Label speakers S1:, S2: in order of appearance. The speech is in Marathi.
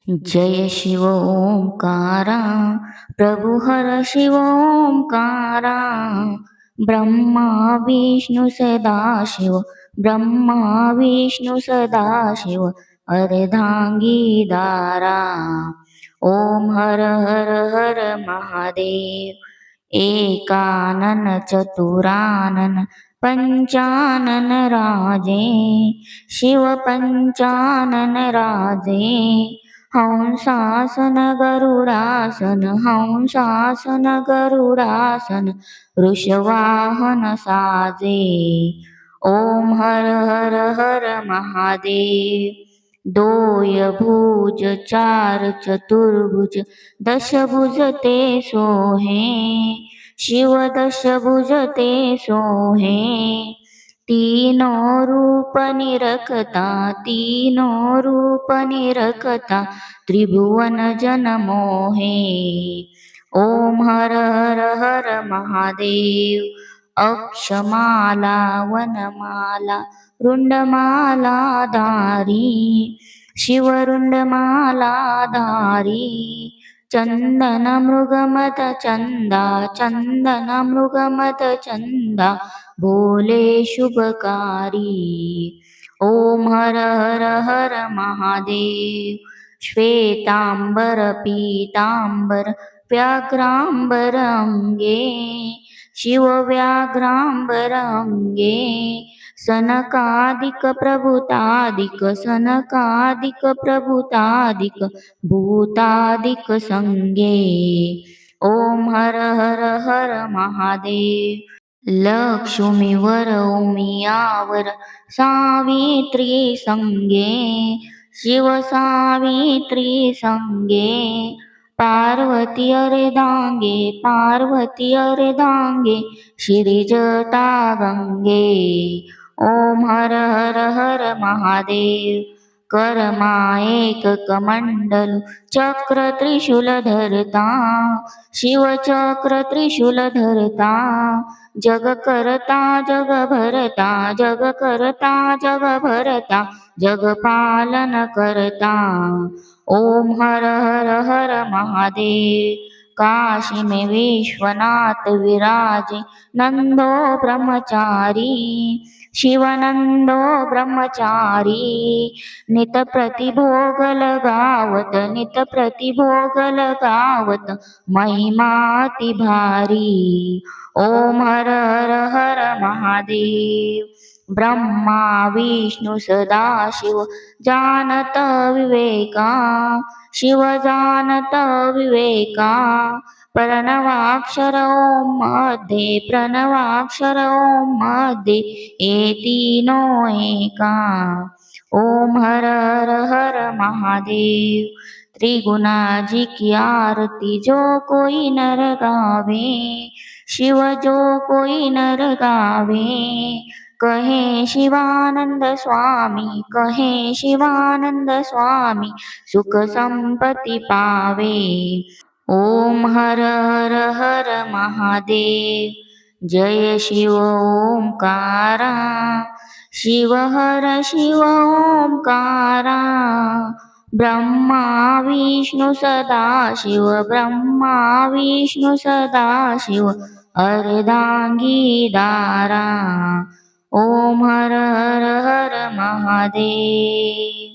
S1: जय शिव ओंकारा, प्रभु हर शिव ओंकारा, ब्रह्मा विष्णु सदाशिव, ब्रह्मा विष्णु सदाशिव, अर्धांगी दारा। ओम हर हर हर महादेव, एकानन चतुरानन पंचानन राजे, शिव पंचानन राजे। हंसासन गरुडासन, हंसासन गरुडासन, वृषवाहन साजे। ओम हर हर हर महादेव। दोय भुज चार चतुर्भुज, दशभुज ते सोहे, शिव दशभुज ते सोहे। तीनों रूप निरखता, तीनों रूप निरखता, त्रिभुवन जन मोहे। ओम हर हर हर महादेव। अक्षमाला वनमाला, रुंडमाला धारी, शिवरुंडमाला धारी। चंदन मृगमत चंदा, चंदन मृगमत चंदा, भोले शुभकारी। ओम हर हर हर महादेव। श्वेतांबर पीतांबर व्याघ्रांबर अंगे, शिव व्याघ्रांबर अंगे। सनकादिक प्रभुतादिक, सनकादिक प्रभुतादिक, भूतादिक संगे। ओम हर हर हर महादेव। लक्ष्मीवर उमियावर सावित्री संगे, शिव सावित्री संगे। पार्वती अर्धांगे, पार्वती अर्धांगे, श्री जटा गंगे। ओम हर हर हर महादेव। करमा एक कमंडल, चक्र त्रिशूल धरता, शिव चक्र त्रिशूल धरता। जग करता जग भरता, जग करता जग भरता, जग पालन करता। ओम हर हर हर महादेव। काशी में विश्वनाथ विराजे, नंदो ब्रह्मचारी, शिवानंदो ब्रह्मचारी। नित प्रतिभोग लगावत, नित प्रतिभोग लगावत, महिमाति भारी। ओम हर हर हर महादेव। ब्रह्मा विष्णु सदाशिव जानत विवेका, शिव जानत विवेका। प्रणवाक्षर ओम मध्ये, प्रणवाक्षर ओम मध्ये, ये तीनों एका। ओम हर हर हर महादेव। त्रिगुणा जी की आरती जो कोई नर गावे, शिव जो कोई नर गावे। कहे शिवानंद स्वामी, कहे शिवानंद स्वामी, सुख संपत्ति पावे। ओम हर हर हर महादेव। जय शिव ओंकारा, शिव हर शिव ओंकारा। ब्रह्मा विष्णु सदाशिव, ब्रह्मा विष्णु सदाशिव, अर्धांगी दारा। ओम हर हर हर महादेव।